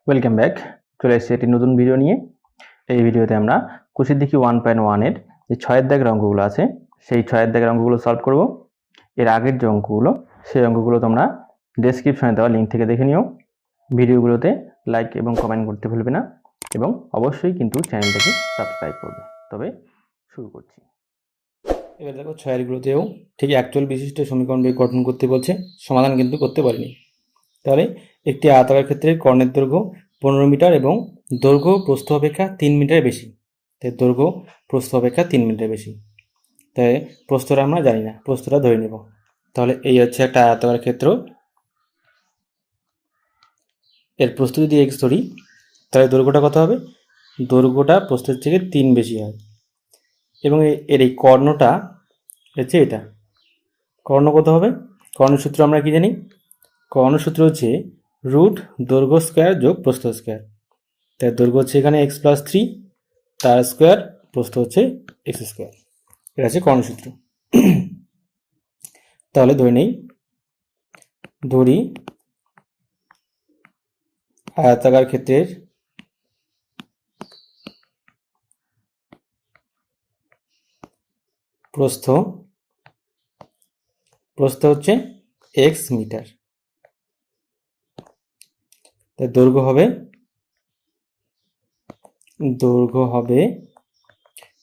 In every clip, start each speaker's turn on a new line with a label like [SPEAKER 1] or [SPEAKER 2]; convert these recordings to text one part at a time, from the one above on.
[SPEAKER 1] Welcome back. চলে এসেছি একটি নতুন ভিডিও নিয়ে। এই ভিডিওতে আমরা কুশিদিকি 1.1 এর যে 6 দাগের অঙ্কগুলো আছে সেই 6 দাগের অঙ্কগুলো সলভ করব। এর আগের যে অঙ্কগুলো সেই অঙ্কগুলো তোমরা ডেসক্রিপশনে দেওয়া লিঙ্ক থেকে দেখে নিও। ভিডিওগুলোতে লাইক এবং কমেন্ট করতে ভুলবে না এবং অবশ্যই কিন্তু চ্যানেলটাকে সাবস্ক্রাইব করবে। তবে শুরু করছি। এবার দেখো 6 ঠিক অ্যাকচুয়াল বিশিষ্ট সমীকরণ গঠন করতে বলছে, সমাধান কিন্তু করতে পারিনি। তাহলে একটি আয়তাকার ক্ষেত্রে কর্ণের দৈর্ঘ্য 15 মিটার এবং দৈর্ঘ্য প্রস্থ অপেক্ষা 3 মিটার বেশি। তাই দৈর্ঘ্য প্রস্থ অপেক্ষা 3 মিটার বেশি। তাই প্রস্থটা আমরা জানি না, প্রস্থটা ধরে নেব। তাহলে এই হচ্ছে একটা আয়তাকার ক্ষেত্র, এর প্রস্থ যদি x ধরি তাহলে দৈর্ঘ্যটা কত হবে? দৈর্ঘ্যটা প্রস্থের থেকে 3 বেশি হয় এবং এর এই কর্ণটা হচ্ছে এটা। কর্ণ কত হবে? কর্ণের সূত্র আমরা কি জানি? কর্ণের সূত্র হচ্ছে রুট দৈর্ঘ্য স্কোয়ার যোগ প্রস্থ স্কোয়ার। তাই দৈর্ঘ্য হচ্ছে এখানে x+3, তার স্কোয়ার, প্রস্থ হচ্ছে x স্কোয়ার। এটা হচ্ছে কর্ণসূত্র। তাহলে ধরি আয়তাকার ক্ষেত্রের প্রস্থ হচ্ছে x মিটার। তাই দৈর্ঘ্য হবে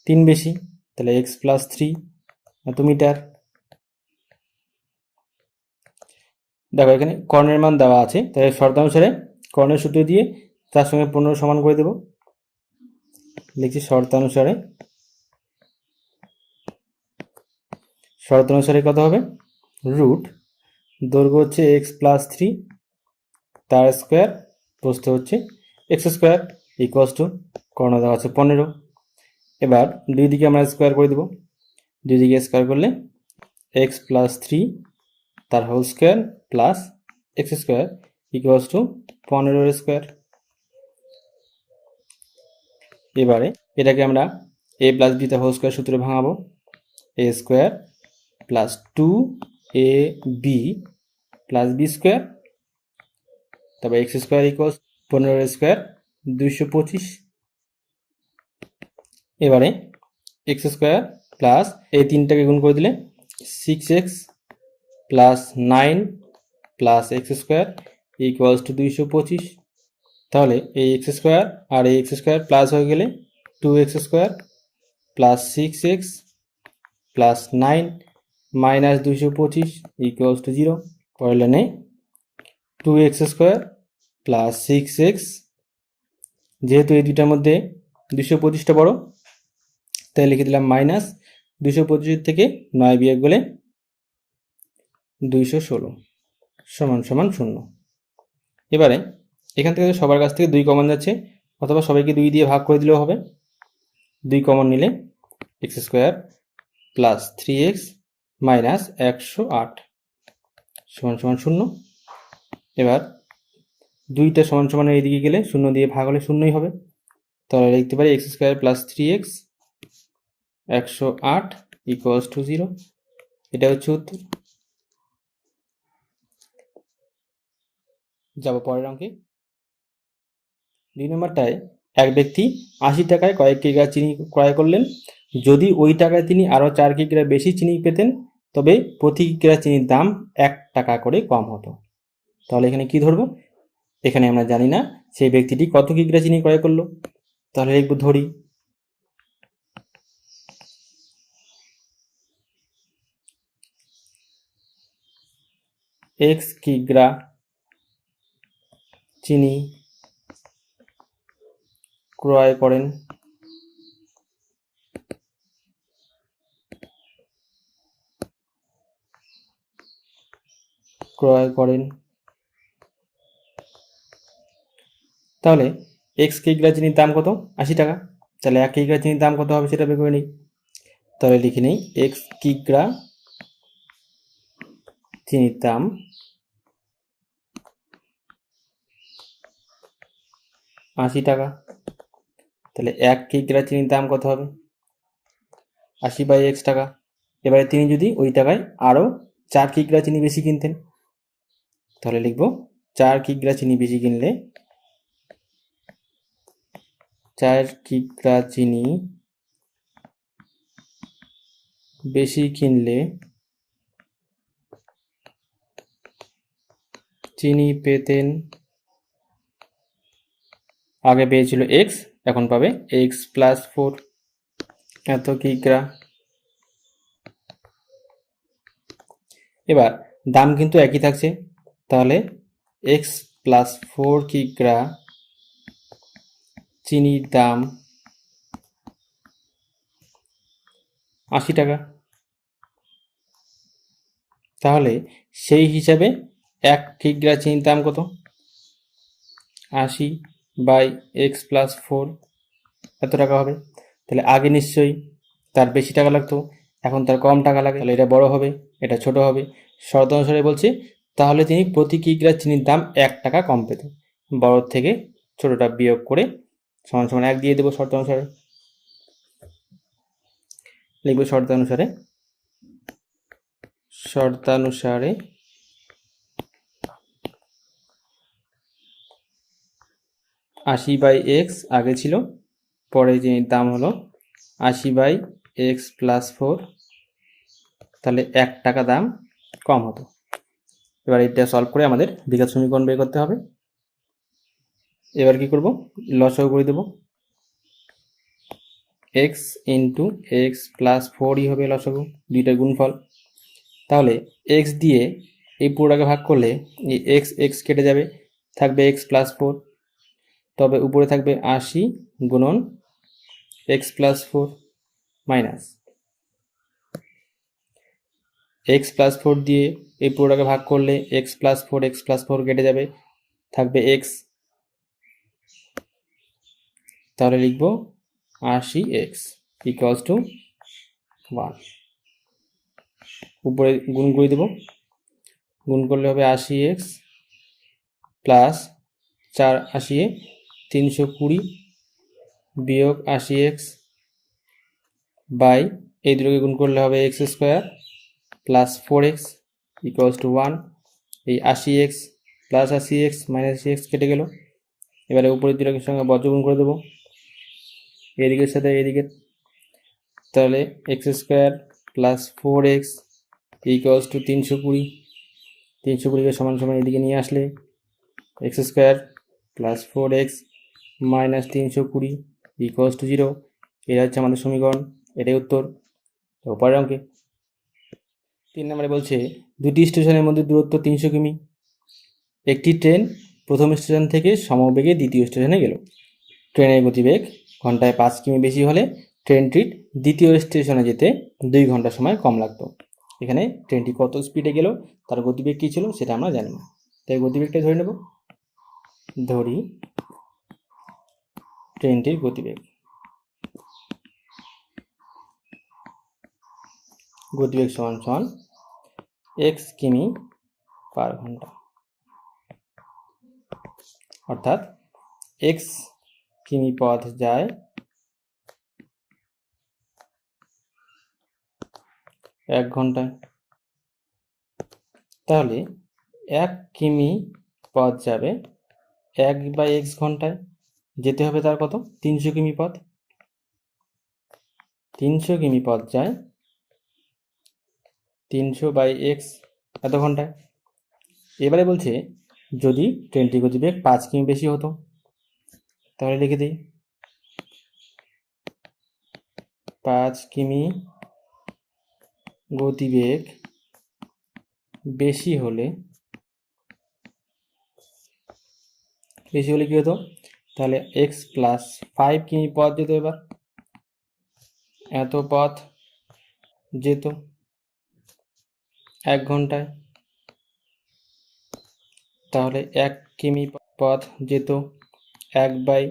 [SPEAKER 1] 3 বেশি, তাহলে x+3 এত মিটার। দেখো এখানে কর্ণের মান দেওয়া আছে, তাই শর্তানুসারে কর্ণের সূত্র দিয়ে তার সঙ্গে 15 সমান করে দেব। লিখছি শর্তানুসারে কত হবে? রুট দৈর্ঘ্য হচ্ছে x+3, তার স্কোয়ার, প্রস্থ হচ্ছে x স্কোয়ার ইকুয়ালস টু কর্ণ দেওয়া আছে 15। এবার দুই দিকে আমরা স্কোয়ার করে দেব। দুই দিকে স্কোয়ার করলে x+3 তার whole square plus x square equals to 15 square. এবারে এটাকে আমরা a প্লাস b তার হোল স্কোয়ার সূত্রে ভাঙাবো। a square plus 2ab plus b square, তারপর x স্কোয়ার ইকুয়ালস 15 স্কোয়ার 225। এবারে x স্কোয়ার প্লাস এই তিনটাকে গুণ করে দিলে 6x plus 9 plus x square equals two 225। তাহলে এই x স্কোয়ার আর এই x স্কোয়ার প্লাস হয়ে গেলে 2x square plus 6x plus 9 minus 225 equals to 0। পরের লাইনে 2x স্কোয়ার প্লাস 6x, যেহেতু এই দুইটার মধ্যে 225টা বড় তাই লিখে দিলাম মাইনাস 225 থেকে 9 বিয়োগ গেলে 216 সমান সমান 0। এবারে এখান থেকে সবার কাছ থেকে 2 কমন যাচ্ছে, অথবা সবাইকে 2 দিয়ে ভাগ করে দিলেও হবে। 2 কমন নিলে x square plus 3x minus 108 সমান সমান 0। এবার 2টা সমান সমান এইদিকে গেলে 0 দিয়ে ভাগ হলে 0ই হবে। তাহলে লিখতে পারি x square plus 3x 108 equals to 0। এটা হচ্ছে উত্তর। যাব পরের অঙ্কে। 2 নম্বরটায় এক ব্যক্তি 80 টাকায় কয়েক কিগ্রা চিনি ক্রয় করলেন। যদি ওই টাকায় তিনি আরও 4 কিগ্রা বেশি চিনি পেতেন তবে প্রতি কিগ্রা চিনির দাম 1 টাকা করে কম হতো। তাহলে এখানে কি ধরবো? এখানে আমরা জানি না সেই ব্যক্তিটি কত কিগ্রা চিনি ক্রয় করলো। তাহলে লিখব ধরি x কিগ্রা চিনি ক্রয় করেন। তাহলে x কিগ্রা চিনির দাম কত? 80 টাকা। তাহলে 1 কিগ্রা চিনির দাম কত হবে সেটা বের করে নিই। তাহলে লিখে নিই x কিগ্রা চিনির দাম 80 টাকা। তাহলে 1 কিগ্রা চিনির দাম কত হবে? 80/x টাকা। এবারে তিনি যদি ওই টাকায় আরও 4 কিগ্রা চিনি বেশি কিনতেন তাহলে লিখব 4 কিগ্রা চিনি বেশি কিনলে 4 কিগ্রা চিনি বেশি কিনলে চিনি পেতেন, আগে পেয়েছিল x, এখন পাবে x প্লাস 4 এত কিগ্রা। এবার দাম কিন্তু একই থাকছে, তাহলে x প্লাস 4 কিগ্রা চিনির দাম 80 টাকা। তাহলে সেই হিসাবে 1 কিগ্রা চিনির দাম কত? 80 বাই এক্স প্লাস 4 এত টাকা হবে। তাহলে আগে নিশ্চয়ই তার বেশি টাকা লাগতো, এখন তার কম টাকা লাগে, তাহলে এটা বড় হবে, এটা ছোট হবে। শর্ত অনুসারে বলছে তাহলে তিনি প্রতি কিগ্রা চিনির দাম 1 টাকা কম পেতেন। বড় থেকে ছোটটা বিয়োগ করে সমান সমান 1 দিয়ে দেবো শর্ত অনুসারে। লিখব শর্তানুসারে 80 বাই এক্স আগে ছিল, পরে যে দাম হলো 80 বাই এক্স প্লাস 4, তাহলে 1 টাকা দাম কম হতো। এবার এটা সলভ করে আমাদের দ্বিঘাত সমীকরণ বের করতে হবে। এবার কি করব? লসাগু করে দেব, এক্স ইন্টু এক্স প্লাস 4ই হবে লসাগু, দুইটার গুণফল। তাহলে এক্স দিয়ে এই পুরোটাকে ভাগ করলে এই এক্স এক্স কেটে যাবে, থাকবে এক্স প্লাস 4, তবে উপরে থাকবে 80 গুণন x plus 4 minus x plus 4 দিয়ে এই পুরোটাকে ভাগ করলে এক্স প্লাস 4 কেটে যাবে, থাকবে এক্স। তাহলে লিখব 80x ইকুয়ালস টু 1। উপরে গুণ করে দেব, গুণ করলে হবে 80x প্লাস 4 80 320 বিয়োগ 80x বাই এই দুটোকে গুণ করলে হবে x square plus 4x equals to 1। এই 80x plus 80x minus 80x কেটে গেল। এবারে উপরের দুটোকে সঙ্গে বজ্রগুণ করে দেবো এদিকের সাথে এদিকে, তাহলে x square plus 4x equals to 320। 320কে সমান সমান এদিকে নিয়ে আসলে x square plus 4x minus 320 equals to 0। এটা হচ্ছে আমাদের সমীকরণ, এটাই উত্তর পরের অঙ্কে। 3 নম্বরে বলছে দুটি স্টেশনের মধ্যে দূরত্ব 300 কিমি। একটি ট্রেন প্রথম স্টেশন থেকে সমবেগে দ্বিতীয় স্টেশনে গেল। ট্রেনের গতিবেগ ঘন্টায় 5 কিমি বেশি হলে ট্রেনটির দ্বিতীয় স্টেশনে যেতে 2 ঘন্টা সময় কম লাগতো। এখানে ট্রেনটি কত স্পিডে গেল, তার গতিবেগ কী ছিল সেটা আমরা জানি না, তাই গতিবেগটা ধরে নেব। ধরি ট্রেনটির গতিবেগ, গতিবেগ সমান সমান এক্স কিমি পার ঘন্টা, অর্থাৎ এক্স কিমি পথ যায় 1 ঘন্টায়। তাহলে 1 কিমি পথ যাবে 1 বাই এক্স ঘন্টায়, যেতে হবে তার কত? 300 কিমি পথ। 300 কিমি পথ যায় 300 বাই এক্স এত ঘন্টায়। এবারে বলছে যদি ট্রেনটির গতিবেগ 5 কিমি বেশি হতো, তাহলে লিখে দিই 5 কিমি গতিবেগ বেশি হলে কি হতো? তাহলে এক্স প্লাস 5 কিমি পথ যেত, এবার এত পথ যেত 1 ঘন্টায়। তাহলে 1 কিমি পথ যেত 1 বাই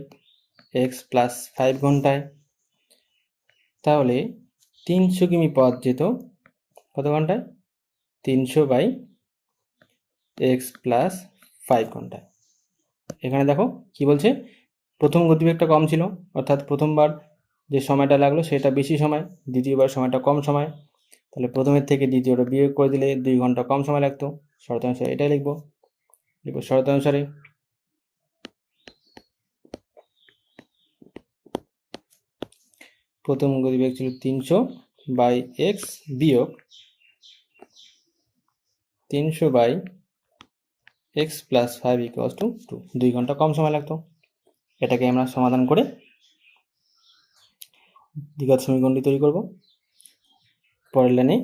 [SPEAKER 1] এক্স প্লাস 5 ঘন্টায়। তাহলে 300 কিমি পথ যেত কত ঘন্টায়? 300 বাই এক্স প্লাস 5 ঘন্টায়। এখানে দেখো কি বলছে, প্রথম গতিবেগটা কম ছিল, অর্থাৎ প্রথমবার যে সময়টা লাগলো সেটা বেশি সময়, দ্বিতীয়বার সময়টা কম সময়। তাহলে প্রথমের থেকে দ্বিতীয়টা বিয়োগ করে দিলে 2 ঘন্টা কম সময় লাগতো। শর্তানুসারে এটাই লিখব শর্তানুসারে প্রথম গতিবেগ ছিল 300/x বিয়োগ 300/x + 5 = 2। 2 ঘন্টা কম সময় লাগতো। এটাকে আমরা সমাধান করে দ্বিঘাত সমীকরণটি তৈরি করব। পরের লাইনে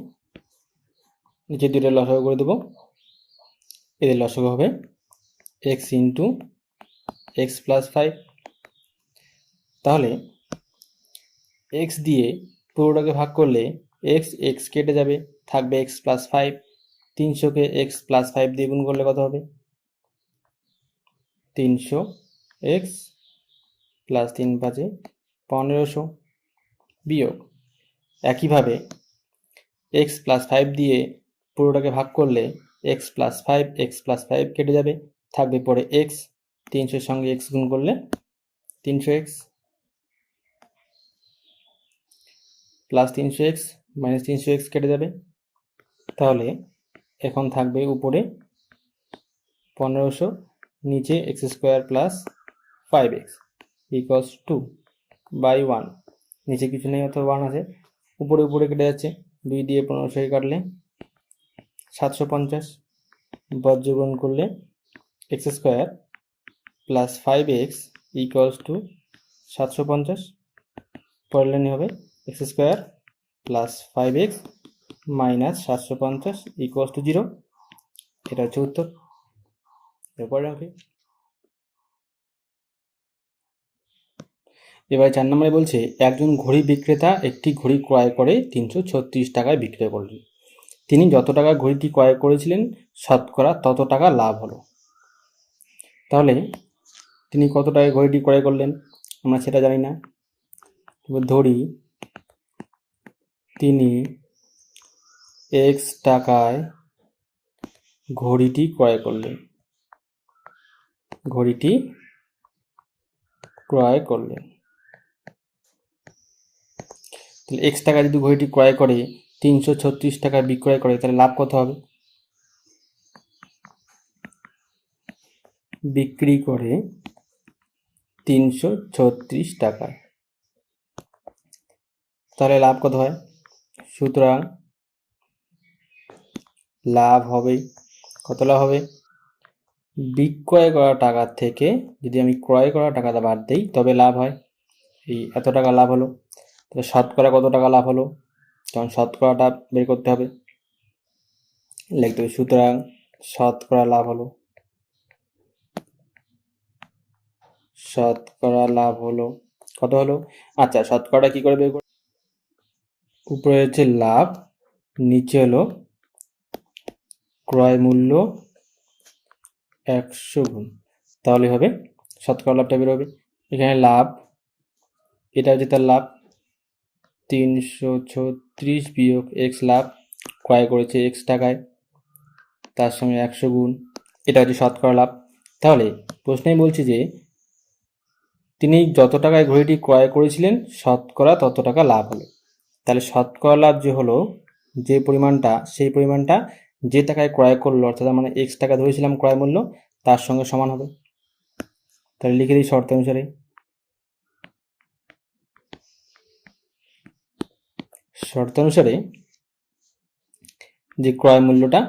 [SPEAKER 1] নিচে দুটো লসাগু করে দেব। এদের লসাগু হবে x × x + 5। তাহলে x দিয়ে পুরোটাকে ভাগ করলে x কেটে যাবে, থাকবে x + 5। 300-কে x + 5 দিয়ে গুণ করলে কত হবে? 300x + 3 × 5 = 1500 বিয়োগ একইভাবে x + 5 দিয়ে পুরোটাকে ভাগ করলে x + 5 কেটে যাবে, থাকবে পরে x। 300-এর সঙ্গে x গুণ করলে 300x + 300x - 300x কেটে যাবে। তাহলে এখন থাকবে উপরে 1500, নিচে x² + 5x = 2/1। নিচে কিছু নেই, অথবা 1 আছে। উপরে কেটে যাচ্ছে, 2 দিয়ে 1500 কাটলে 750। বজ্রগুণ করলে x² + 5x = 750। পরের লাইনে হবে x² + 5x - 750 = 0। এটা হচ্ছে উত্তর। এরপরে অঙ্কে এবার 4 নম্বরে বলছে, একজন ঘড়ি বিক্রেতা একটি ঘড়ি ক্রয় করে 336 টাকায় বিক্রয় করলেন। তিনি যত টাকা ঘড়িটি ক্রয় করেছিলেন শতকরা তত টাকা লাভ হলো। তাহলে তিনি কত টাকায় ঘড়িটি ক্রয় করলেন আমরা সেটা জানি না। ধরি তিনি x টাকায় ঘড়িটি ক্রয় করলেন। তাহলে x টাকা যদি ঘড়িটি ক্রয় করে 336 টাকায় বিক্রয় করে, তাহলে লাভ কত হবে? বিক্রি করে 336 টাকায়, তাহলে লাভ কত হয়? সুতরাং লাভ হবে, কত লাভ হবে? বিক্রয় করা টাকা থেকে যদি আমি ক্রয় করা টাকাটা বাদ দিই তবে লাভ হয়। এই এত টাকা লাভ হলো। তাহলে শতকরা কত টাকা লাভ হলো? কারণ শতকরাটা বের করতে হবে, লিখতে হবে। সুতরাং শতকরা লাভ হলো, কত হলো? আচ্ছা, শতকরাটা কি করে বের করব? উপরে হচ্ছে লাভ, নিচে হলো ক্রয় মূল্য 100 গুণ, তাহলে হবে শতকরা লাভটা বের হবে। এখানে লাভ, এটা হচ্ছে তার লাভ, 336 বিয়োগ x লাভ, ক্রয় করেছে x টাকায়, তার সঙ্গে 100 গুণ, এটা হচ্ছে শতকরা লাভ। তাহলে প্রশ্নেই বলছি যে তিনি যত টাকায় ঘড়িটি ক্রয় করেছিলেন শতকরা তত টাকা লাভ হলো। তাহলে শতকরা লাভ যে হলো, যে পরিমাণটা, সেই পরিমাণটা যে টাকায় ক্রয় করলো, অর্থাৎ মানে x টাকা ধরেছিলাম ক্রয় মূল্য, তার সঙ্গে সমান হবে। তাহলে লিখে দিই শর্ত অনুসারে যে ক্রয় মূল্যটা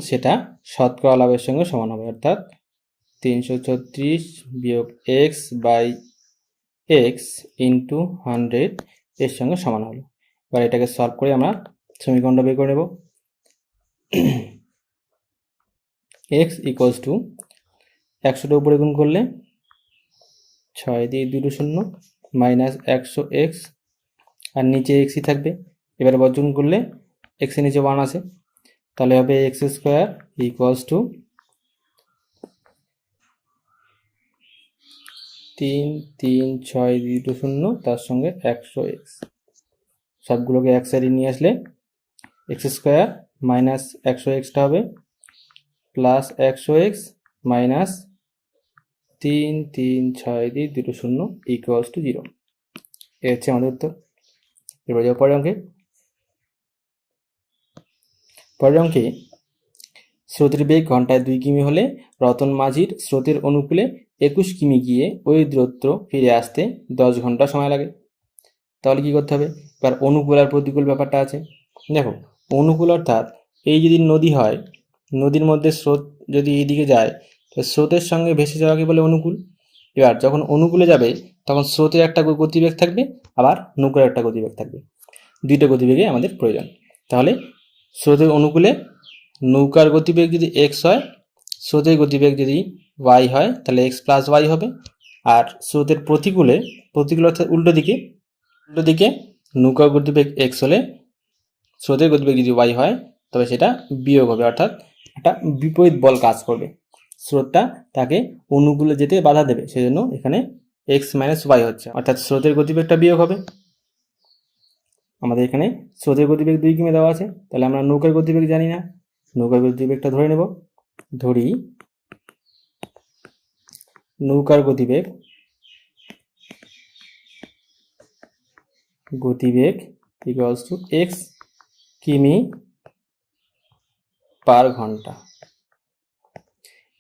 [SPEAKER 1] সেটা শতকরা লাভের সঙ্গে সমান হবে, অর্থাৎ 336 বিয়োগ x/x × 100 এর সঙ্গে সমান হলো। এবার এটাকে সলভ করে আমরা সমীকরণটা বের করে নেব। x = 100টা উপরে গুণ করলে 6 দিয়ে 2 শূন্য -100x, আর নিচে xই থাকবে। এবার বর্জন করলে x এর নিচে 1 আছে, তাহলে হবে x² = 3 3 6 2 শূন্য, তার সঙ্গে 100x। সবগুলোকে এক সাইডে নিয়ে আসলে x² - 100xটা হবে প্লাস 100x মাইনাস 3 3 6 দিয়ে 2 শূন্য = 0। এ হচ্ছে আমাদের উত্তর। এবার যাও পরের অঙ্কে। স্রোতের বেগ ঘন্টায় 2 কিমি হলে রতন মাঝির স্রোতের অনুকূলে 21 কিমি গিয়ে ওই দূরত্ব ফিরে আসতে 10 ঘন্টা সময় লাগে। তাহলে কি করতে হবে, এবার অনুকূল আর প্রতিকূল ব্যাপারটা আছে। দেখো অনুকূল অর্থাৎ এই যদি নদী হয়, নদীর মধ্যে স্রোত যদি এইদিকে যায়, তো স্রোতের সঙ্গে ভেসে যাওয়াকে বলে অনুকূল। এবার যখন অনুকূলে যাবে তখন স্রোতের একটা গতিবেগ থাকবে, আবার নৌকার একটা গতিবেগ থাকবে, দুইটা গতিবেগে আমাদের প্রয়োজন। তাহলে স্রোতের অনুকূলে নৌকার গতিবেগ যদি এক্স হয়, স্রোতের গতিবেগ যদি ওয়াই হয়, তাহলে এক্স প্লাস ওয়াই হবে। আর স্রোতের প্রতিকূলে, প্রতিকূল অর্থাৎ উল্টো দিকে নৌকার গতিবেগ এক্স হলে স্রোতের গতিবেগ যদি ওয়াই হয়, তবে সেটা বিয়োগ হবে, অর্থাৎ একটা বিপরীত বল কাজ করবে, স্রোতটা তাকে অনুকূলে যেতে বাধা দেবে, সেজন্য এখানে এক্স মাইনাস ওয়াই হচ্ছে, অর্থাৎ স্রোতের গতিবেগটা বিয়োগ হবে। আমাদের এখানে স্রোতের গতিবেগ 2 কিমি দেওয়া আছে, তাহলে আমরা নৌকার গতিবেগ জানি না, নৌকার গতিবেগটা ধরে নেব। ধরি নৌকার গতিবেগ ইকুয়ালস টু এক্স কিমি পার ঘন্টা।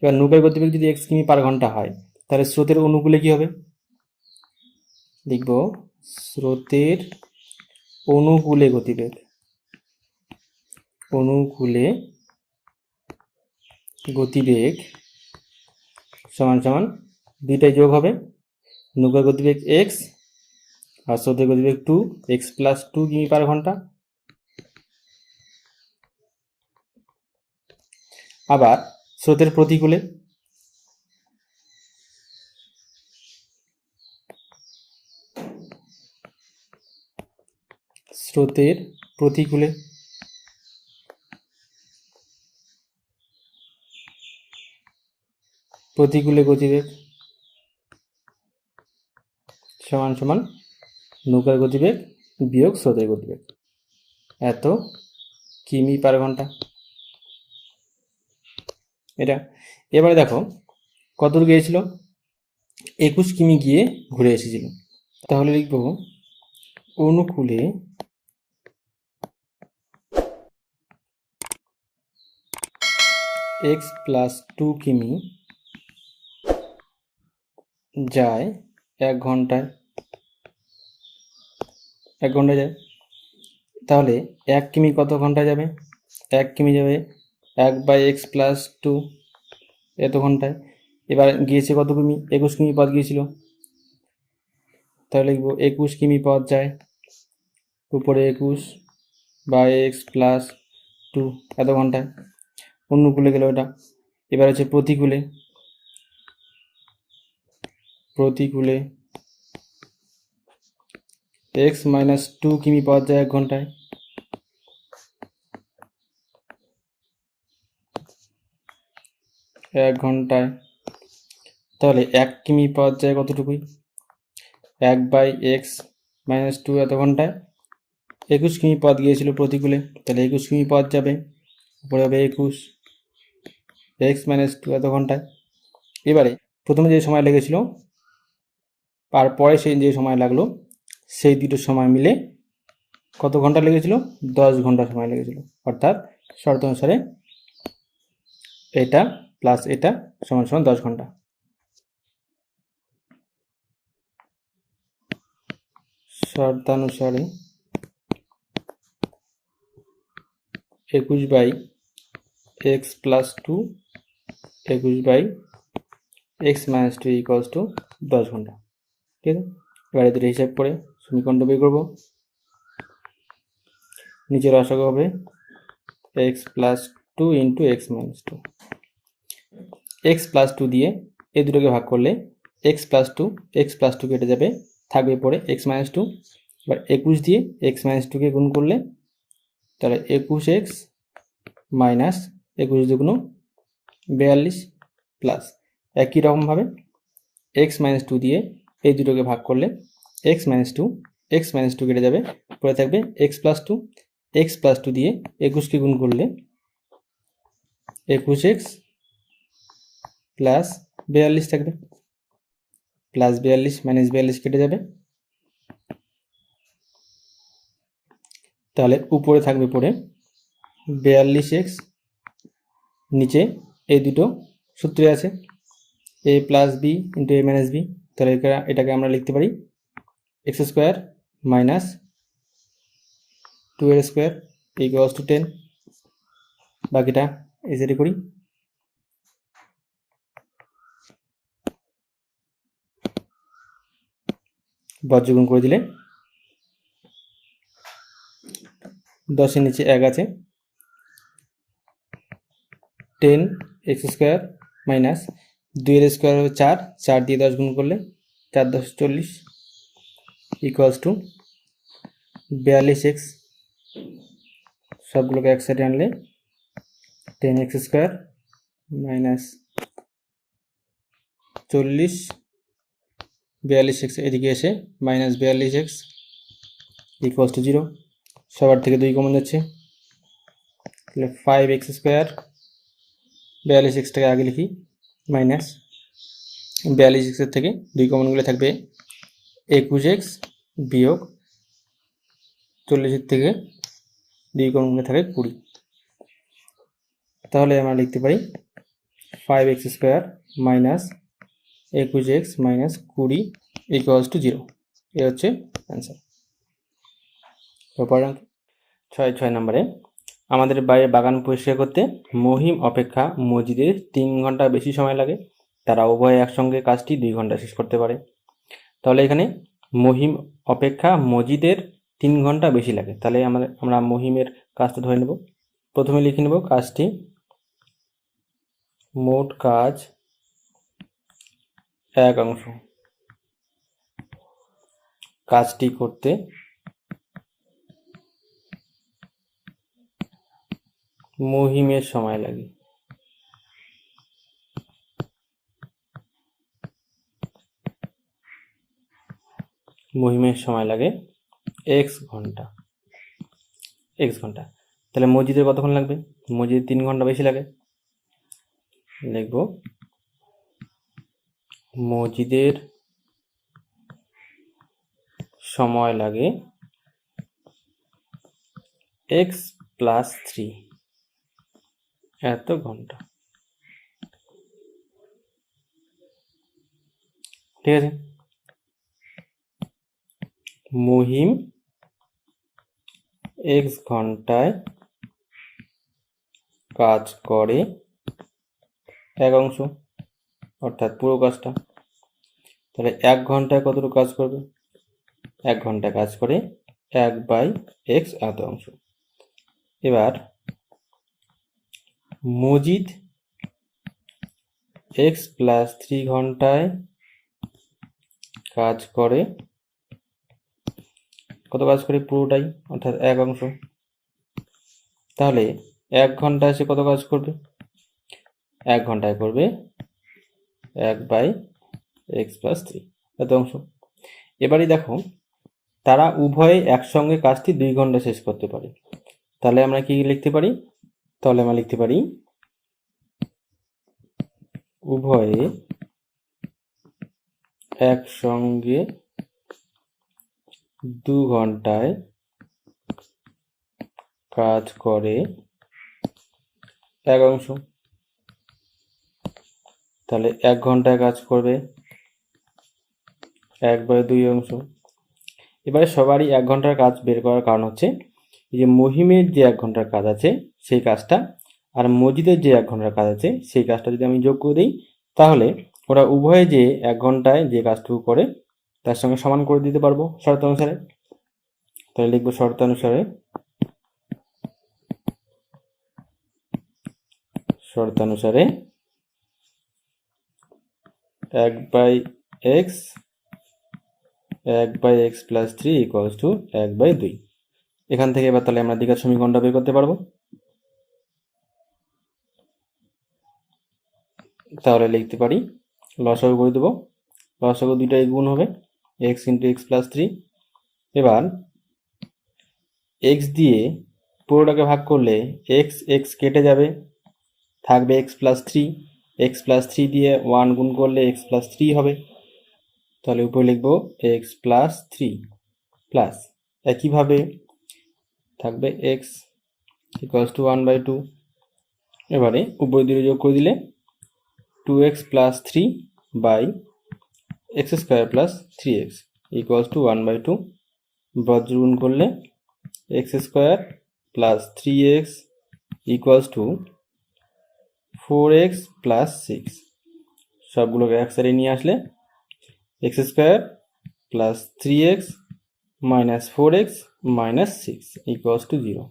[SPEAKER 1] এবার নৌকার গতিবেগ যদি এক্স কিমি পার ঘন্টা হয়, তাহলে স্রোতের অনুকূলে কি হবে, লিখব স্রোতের অনুকূলে গতিবেগ সমান সমান দুইটাই যোগ হবে, নৌকার গতিবেগ এক্স আর স্রোতের গতিবেগ 2, এক্স প্লাস 2 কিমি পার ঘন্টা। আবার স্রোতের প্রতিকূলে গতিবেগ সমান সমান নৌকার গতিবেগ বিয়োগ স্রোতের গতিবেগ, এত কিমি পার ঘন্টা। এটা এবারে দেখো কতদূর গিয়েছিল, 21 কিমি গিয়ে ঘুরে এসেছিল, তাহলে লিখব অনুকূলে এক্স প্লাস 2 কিমি যায় 1 ঘন্টায়, যায়, তাহলে 1 কিমি কত ঘন্টায় যাবে, 1 কিমি যাবে 1/x প্লাস 2 এত ঘন্টায়। এবার গিয়েছে কত কিমি, 21 কিমি পথ গিয়েছিল, তাহলে লিখব 21 কিমি পথ যায়, উপরে 21/x প্লাস 2 এত ঘন্টায়, অনুকূলে গেল এটা। এবার হচ্ছে প্রতিকূলে x মাইনাস 2 কিমি পথ যায় 1 ঘন্টায়, তাহলে 1 কিমি পথ যায় কতটুকুই, 1/x মাইনাস 2 এত ঘন্টায়, 21 কিমি পথ গিয়েছিল প্রতিকূলে, তাহলে 21 কিমি পথ যাবে, উপরে হবে 21 x মাইনাস 2 এত ঘন্টায়। এবারে প্রথমে যে সময় লেগেছিল আর পরে সেই যে সময় লাগলো, সেই দুটো সময় মিলে কত ঘন্টা লেগেছিল, 10 ঘন্টা সময় লেগেছিল, অর্থাৎ শর্ত অনুসারে এটা প্লাস এটা সমান সমান 10 ঘন্টা। শর্তানুসারে 21/x plus 2 21/x minus 2 equals to 10 ঘন্টা। ঠিক আছে, এবারে দুটো হিসাব করে সমীকরণটা বের করবো। নিচের রসাগু হবে x plus 2 into x minus 2, x plus 2 দিয়ে এই দুটোকে ভাগ করলে x প্লাস 2 কেটে যাবে, থাকবে পরে x মাইনাস 2। এবার 21 দিয়ে x মাইনাস 2কে গুণ করলে তাহলে 21x মাইনাস 21 দুগুণ 42 প্লাস একই রকমভাবে x মাইনাস 2 দিয়ে এই দুটোকে ভাগ করলে x মাইনাস 2 কেটে যাবে, পরে থাকবে x প্লাস 2 দিয়ে 21কে গুণ করলে 21x প্লাস 42 থাকবে, প্লাস 42 মাইনাস 42 কেটে যাবে, তাহলে উপরে থাকবে পরে 42x, নিচে এই দুটো সূত্রে আছে a plus b into a minus b, তাহলে এটাকে আমরা লিখতে পারি x স্কোয়ার মাইনাস 2 এর স্কোয়ার ইকুয়ালস টু 10। বাকিটা এসেটি করি। বজ্রগুণ করে দিলে 10 এর নিচে 1 আছে, 10 এক্স স্কোয়ার মাইনাস 2 এর স্কোয়ার হবে 4, 4 দিয়ে 10 গুণ করলে 4 10 40 ইকুয়ালস টু 42x। সবগুলোকে এক সাইডে আনলে 10x স্কোয়ার মাইনাস 40 42x এদিকে এসে মাইনাস 42x ইকুয়ালস টু 0। সবার থেকে 2 কমন যাচ্ছে, তাহলে 5x স্কোয়ার 42xটাকে আগে লিখি মাইনাস 42x এর থেকে 2 কমনগুলো থাকবে 21x বিয়োগ 40 এর থেকে 2 কমনগুলো থাকে 20। তাহলে আমরা লিখতে পারি 5x square minus 21x minus 20 equals to 0। এ হচ্ছে অ্যান্সার। ছয় নম্বরে আমাদের বাইরে বাগান পরিষ্কার করতে মহিম অপেক্ষা মজিদের 3 ঘন্টা বেশি সময় লাগে, তারা উভয়ে একসঙ্গে কাজটি 2 ঘন্টা শেষ করতে পারে। তাহলে এখানে মহিম অপেক্ষা মজিদের 3 ঘন্টা বেশি লাগে, তাহলে আমরা মহিমের কাজটা ধরে নেব। প্রথমে লিখে নেব কাজটি, মোট কাজ 1 অংশ, কাজটি করতে মহিমের সময় লাগে। মহিমের সময় লাগে x ঘন্টা, তাহলে মজিদের কতক্ষণ লাগবে? মজিদের 3 ঘন্টা বেশি লাগে, লিখব মজিদের সময় লাগে x প্লাস 3 এত ঘন্টা। ঠিক আছে, মহিম x ঘন্টায় কাজ করে 1 অংশ, অর্থাৎ পুরো কাজটা। তাহলে 1 ঘন্টায় কতটুকু কাজ করবে? 1 ঘন্টায় কাজ করে 1/x এত অংশ। এবার মজিদ x প্লাস 3 ঘন্টায় কাজ করে কত কাজ করে? পুরোটাই, অর্থাৎ 1 অংশ। তাহলে 1 ঘন্টায় সে কত কাজ করবে? 1 ঘন্টায় করবে 1/x প্লাস 3 এত অংশ। এবারে দেখো, তারা উভয়ে একসঙ্গে কাজটি 2 ঘন্টা শেষ করতে পারে। তাহলে আমরা কি লিখতে পারি? তাহলে আমরা লিখতে পারি উভয়ে একসঙ্গে 2 ঘন্টায় কাজ করে 1 অংশ। তাহলে 1 ঘন্টায় কাজ করবে 1/2 অংশ। এবারে সবারই 1 ঘন্টার কাজ বের করার কারণ হচ্ছে যে মহিমের যে 1 ঘন্টার কাজ আছে সেই কাজটা আর মজিদের যে 1 ঘন্টার কাজ আছে সেই কাজটা যদি আমি যোগ করে দিই, তাহলে ওরা উভয়ে যে 1 ঘন্টায় যে কাজটুকু করে তার সঙ্গে সমান করে দিতে পারবো শর্ত অনুসারে। তাহলে লিখবো শর্ত অনুসারে 1/x প্লাস 3 ইকুয়ালস টু 1/2। এখান থেকে এবার তাহলে আমরা দ্বিঘাত সমীকরণটা বের করতে পারবো। তাহলে লিখতে পারি, লসাগু করে দেবো, লসাগু দুইটাই গুণ হবে x ইন্টু এক্স প্লাস 3। এবার x দিয়ে পুরোটাকে ভাগ করলে x কেটে যাবে, থাকবে x প্লাস 3, x প্লাস 3 দিয়ে 1 গুণ করলে x প্লাস 3 হবে। তাহলে উপরে লিখবো x প্লাস 3 প্লাস একইভাবে থাকবে x ইকুয়ালস টু 1/2। এবারে উপরে দুটো যোগ করে দিলে 2x plus 3/x square plus 3x equals to 1/2 বজ্র গুণ করলে x square plus 3x equals to 4x plus 6। সবগুলোকে এক সাইডে নিয়ে আসলে x square plus 3x minus 4x minus 6 equals to 0।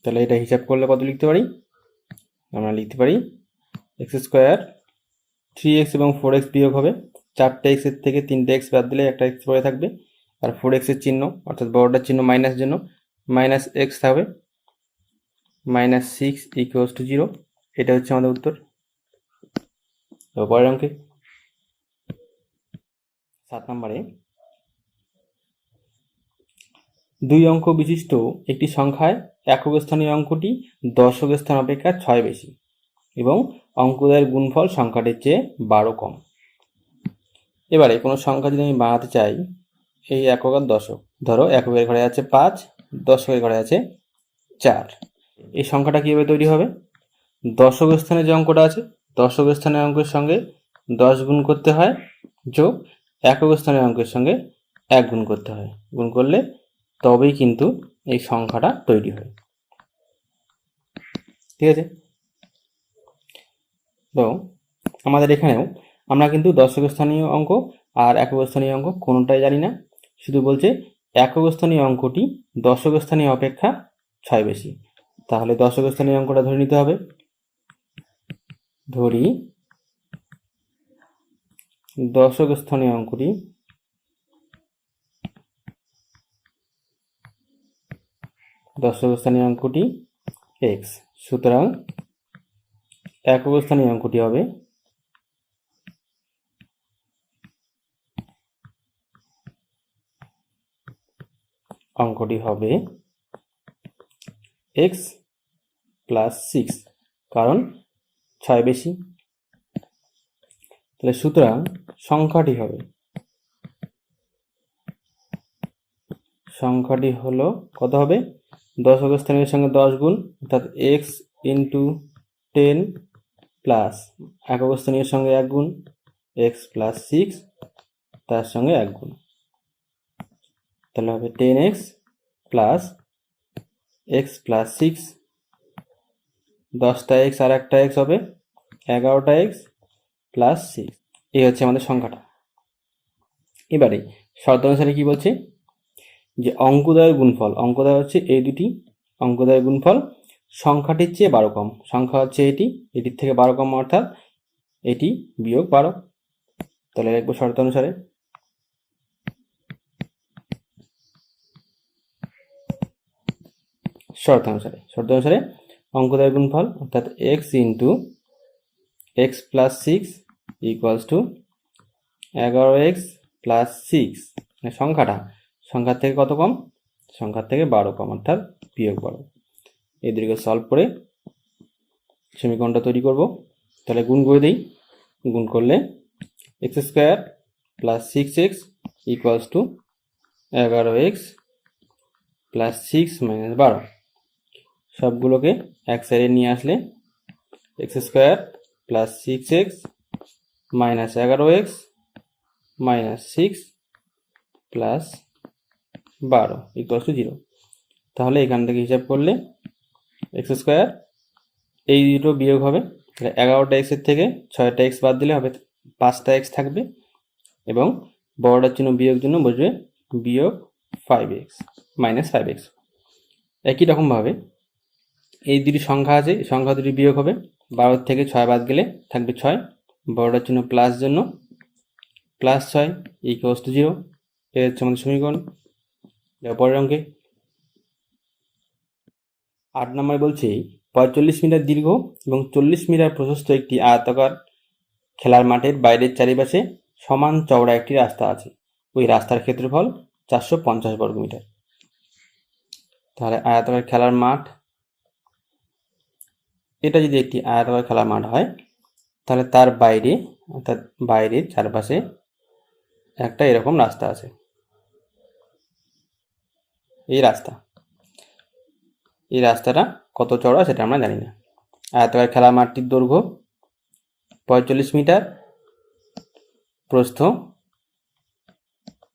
[SPEAKER 1] তাহলে এটা হিসাব করলে কত লিখতে পারি? আমরা লিখতে পারি এক্স স্কোয়ার 3x এবং 4x বিয়োগ হবে, 4টে x এর থেকে 3টে x বাদ দিলে একটা x পরে থাকবে, আর 4x এর চিহ্ন অর্থাৎ বড়টার চিহ্ন মাইনাস জন্য মাইনাস x থাকবে, মাইনাস 6 ইকুয়ালস টু 0। এটা হচ্ছে আমাদের উত্তর। পরের অঙ্কে 7 নম্বরে 2 অঙ্ক বিশিষ্ট একটি সংখ্যায় একক স্থানীয় অঙ্কটি দশক স্থান অপেক্ষা 6 বেশি এবং অঙ্কদ্বয়ের গুণফল সংখ্যাটির চেয়ে 12 কম। এবারে কোনো সংখ্যা যদি আমি বানাতে চাই, এই একক আর দশক, ধরো এককের ঘরে আছে 5, দশকের ঘরে আছে 4। এই সংখ্যাটা কীভাবে তৈরি হবে? দশক স্থানে যে অঙ্কটা আছে, দশক স্থানের অঙ্কের সঙ্গে 10 গুণ করতে হয়, যোগ একক স্থানের অঙ্কের সঙ্গে 1 গুণ করতে হয়। গুণ করলে তবেই কিন্তু এই সংখ্যাটা তৈরি হয়। ঠিক আছে? তো আমাদের এখানেও আমরা কিন্তু দশক স্থানীয় অঙ্ক আর একক স্থানীয় অঙ্ক কোনোটাই জানি না, শুধু বলছে একক স্থানীয় অঙ্কটি দশক স্থানীয় অপেক্ষা 6 বেশি। তাহলে দশক স্থানীয় অঙ্কটা ধরে নিতে হবে। ধরি দশক স্থানীয় অঙ্কটি x, সুতরাং একক স্থানীয় অঙ্কটি হবে x প্লাস 6, কারণ 6 বেশি। তাহলে সুতরাং সংখ্যাটি হলো কত হবে? দশক স্থানের সঙ্গে 10 গুণ অর্থাৎ x ইন্টু 10 প্লাস একক স্থানীয় সঙ্গে 1 গুণ x প্লাস 6 তার সঙ্গে 1 গুণ, তাহলে হবে 10x প্লাস x প্লাস 6, 10টা x আর একটা x হবে 11টা x প্লাস 6। এই হচ্ছে আমাদের সংখ্যাটা। এবারে শর্ত অনুসারে কি বলছে? যে অঙ্কদ্বয়ের গুণফল, অঙ্কদ্বয় হচ্ছে এই দুটি, অঙ্কদ্বয়ের গুণফল সংখ্যাটির চেয়ে 12 কম। সংখ্যা হচ্ছে এটির থেকে 12 কম, অর্থাৎ এটি বিয়োগ 12। তাহলে লিখবো শর্ত অনুসারে অঙ্কদ্বয়ের গুণফল অর্থাৎ x into x plus 6 equals to 11x plus 6, মানে সংখ্যার থেকে কত কম? সংখ্যার থেকে 12 কম, অর্থাৎ বিয়োগ 12। এই দুটোকে সলভ করে সমীকরণটা তৈরি করব। তাহলে গুণ করে দিই। গুণ করলে x square plus 6x equals to 11x plus 6 minus 12। সবগুলোকে এক সাইডে নিয়ে আসলে x square plus 6x minus 11x minus 6 plus 12 equals to 0। তাহলে এখান থেকে হিসাব করলে x স্কোয়ার, এই দুটো বিয়োগ হবে, তাহলে 11টা x এর থেকে 6টা x বাদ দিলে হবে 5টা x থাকবে, এবং বড়টার চিহ্ন বিয়োগ জন্য বসবে বিয়োগ 5x মাইনাস 5x। একই রকমভাবে এই দুটি সংখ্যা আছে, সংখ্যা দুটি বিয়োগ হবে, 12 থেকে 6 বাদ গেলে থাকবে 6, বড়টার চিহ্ন প্লাস জন্য প্লাস 6 ইকুয়ালস টু 0। এই হচ্ছে আমাদের সমীকরণ। পরের অঙ্কে 8 নম্বরে বলছে 45 মিটার দীর্ঘ এবং 40 মিটার প্রশস্ত একটি আয়তাকার খেলার মাঠের বাইরের চারিপাশে সমান চওড়া একটি রাস্তা আছে। ওই রাস্তার ক্ষেত্রফল 450 বর্গমিটার। তাহলে আয়তাকার খেলার মাঠ, এটা যদি একটি আয়তাকার খেলার মাঠ হয়, তাহলে তার বাইরে অর্থাৎ বাইরের চারপাশে একটা এরকম রাস্তা আছে। এই রাস্তাটা কত চওড়া সেটা আমরা জানি না। আয়তাকার খেলার মাঠটির দৈর্ঘ্য 45 মিটার, প্রস্থ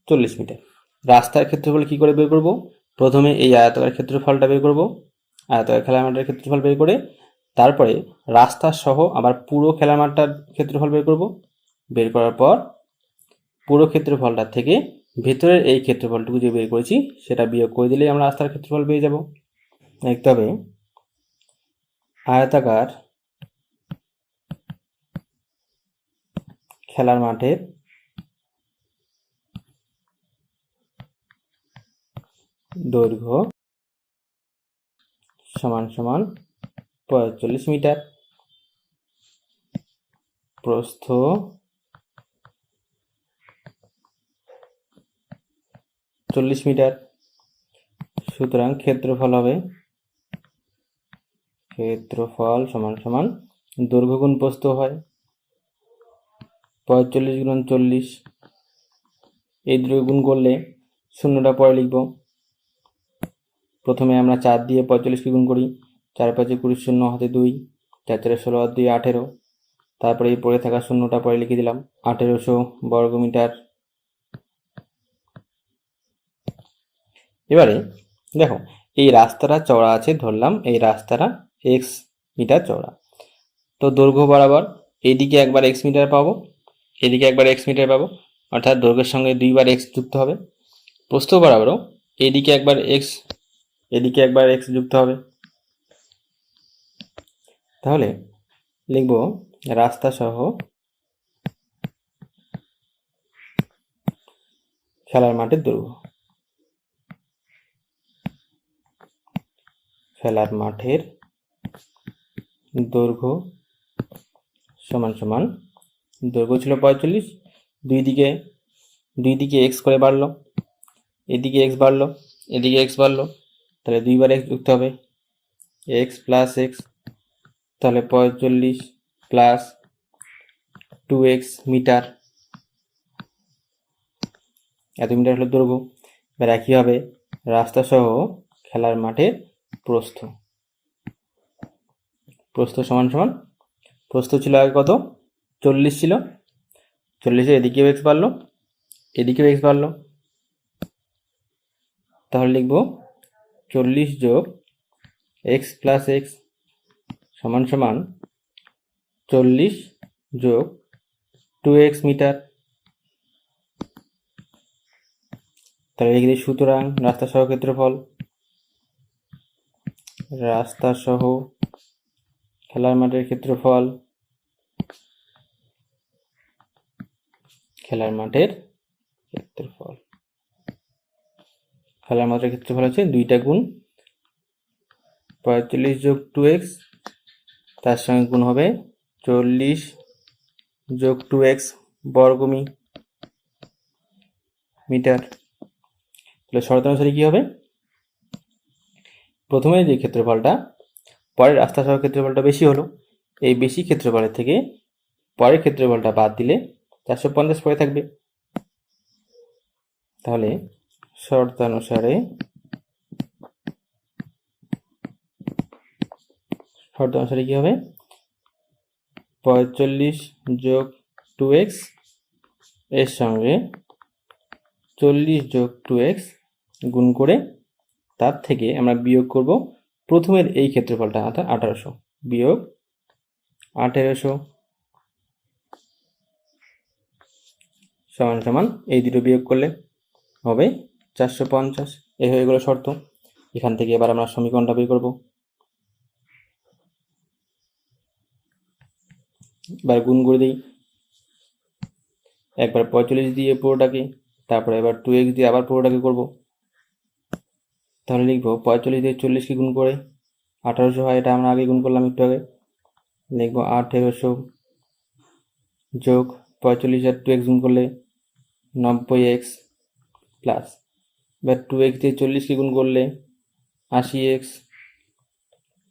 [SPEAKER 1] 40 মিটার। রাস্তার ক্ষেত্রফল কি করে বের করব? প্রথমে এই আয়তাকার ক্ষেত্রফলটা বের করব, আয়তাকার খেলার মাঠের ক্ষেত্রফল বের করে তারপরে রাস্তা সহ আবার পুরো খেলার মাঠটার ক্ষেত্রফল বের করব। বের করার পর পুরো ক্ষেত্রফলটা থেকে ভেতরের এই ক্ষেত্রফলটুকু যে বের করেছি সেটা বিয়োগ করে দিলেই আমরা রাস্তার ক্ষেত্রফল পেয়ে যাব। দেখতে হবে আয়তাকার খেলার মাঠের দৈর্ঘ্য সমান সমান 45 মিটার, প্রস্থ 40 মিটার। সুতরাং ক্ষেত্রফল হবে ক্ষেত্রফল সমান সমান দৈর্ঘ্য গুণ প্রস্থ হয় 45 গুণ 40। এই দুটো গুণ করলে শূন্যটা পরে লিখব। প্রথমে আমরা 4 দিয়ে 45কে গুণ করি, 4 5 20, 0 হাতে 2, 4 4 16 আর 2 18। তারপরে এই পড়ে থাকা শূন্যটা পরে লিখে দিলাম। 1800 বর্গমিটার। এবারে দেখো এই রাস্তাটা চওড়া আছে, ধরলাম এই রাস্তাটা x মিটার চওড়া। তো দৈর্ঘ্য বরাবর এইদিকে একবার x মিটার পাবো, এদিকে একবার x মিটার পাবো, অর্থাৎ দৈর্ঘ্যের সঙ্গে দুইবার x যুক্ত হবে। প্রস্থ বরাবরও এদিকে একবার x, এদিকে একবার x যুক্ত হবে। তাহলে লিখব রাস্তা সহ খেলার মাঠের দৈর্ঘ্য। খেলার মাঠের দৈর্ঘ্য সমান সমান দৈর্ঘ্য ছিল 45, দুই দিকে x করে বাড়লো, এদিকে x বাড়লো, এদিকে x বাড়লো, তাহলে দুইবার x যুক্ত হবে, x প্লাস x, তাহলে 45 প্লাস 2x মিটার। এত মিটার হলো দৈর্ঘ্য। এবার একইভাবে রাস্তা সহ খেলার মাঠের প্রস্থ। প্রস্থ সমান সমান প্রস্থ ছিল আগে কত? 40 ছিল, 40 এদিকেও x বাড়লো, এদিকেও x বাড়লো, তাহলে লিখব 40 যোগ x প্লাস x সমান সমান 40 যোগ 2x মিটার। তাহলে লিখে দিই সুতরাং রাস্তা সহ ক্ষেত্রফল, রাস্তা সহ খেলার মাঠের ক্ষেত্রফল, খেলার মাঠের ক্ষেত্রফল, খেলার মাঠের ক্ষেত্রফল হচ্ছে 2টা গুণ 45 যোগ 2x, তার সঙ্গে গুণ হবে 40 যোগ 2x বর্গ মিটার। তাহলে শর্ত অনুসারে কি হবে? প্রথমে যে ক্ষেত্রফলটা, পরের রাস্তা সহ ক্ষেত্রফলটা বেশি হলো, এই বেশি ক্ষেত্রফলের থেকে পরের ক্ষেত্রফলটা বাদ দিলে 450 পড়ে থাকবে। তাহলে শর্তানুসারে কি হবে? 45 যোগ 2x এর সঙ্গে 40 যোগ 2x গুণ করে তার থেকে আমরা বিয়োগ করব প্রথমের এই ক্ষেত্রফলটা, অর্থাৎ 1800 বিয়োগ 1800 সমান সমান এই দুটো বিয়োগ করলে হবে 450। এই হয়ে গেল শর্ত। এখান থেকে এবার আমরা সমীকরণটা বের করব। এবার গুণ করে দিই, একবার 45 দিয়ে পুরোটাকে, তারপরে এবার 2x দিয়ে আবার পুরোটাকে করব। তাহলে লিখবো 45 দিয়ে 40কে গুণ করে 1800 হয়, এটা আমরা আগে গুণ করলাম একটু আগে। লিখবো 1800 যোগ 45 আর 2x গুণ করলে 90x প্লাস, এবার 2x দিয়ে 40কে গুণ করলে 80x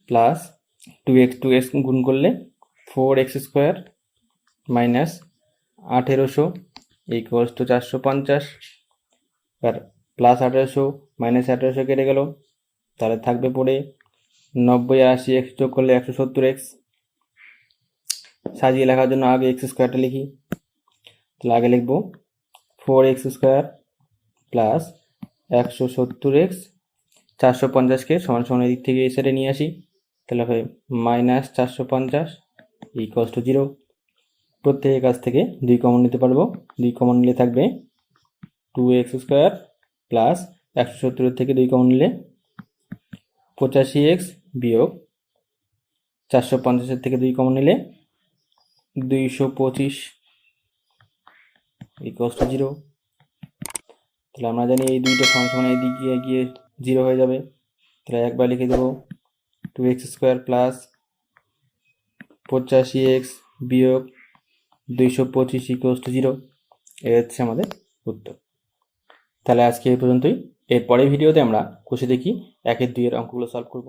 [SPEAKER 1] প্লাস 2x গুণ করলে 4x square minus 1800 equals to 450। এবার প্লাস 1800 মাইনাস 1800 কেটে গেল, তাহলে থাকবে পড়ে 90 আর 80x যোগ করলে 170x। সাজিয়ে লেখার জন্য আগে x স্কোয়ারটা লিখি, তাহলে আগে লিখব 4x স্কোয়ার প্লাস 170x 450কে সমান সমান এদিক থেকে এই সাইডে নিয়ে আসি, তাহলে হবে -450 ইকুয়ালস টু 0। প্রত্যেকের কাছ থেকে 2 কমন নিতে পারবো, 2 কমন নিলে থাকবে 2x² প্লাস 170 থেকে 2 কমন নিলে 85x বিয়োগ 450 থেকে 2 কমন নিলে 225 ইকুয়ালস টু 0। তাহলে আমরা জানি এই দুইটা সমান সমান এই দিকে গিয়ে 0 হয়ে যাবে, তাহলে একবার লিখে দেবো 2x² প্লাস 85x বিয়োগ 225 ইকুয়ালস টু 0। এই হচ্ছে আমাদের উত্তর। তাহলে আজকে এই পর্যন্তই। এর পরের ভিডিওতে আমরা কষে দেখি 1 এর 2 এর অঙ্কগুলো সলভ করব।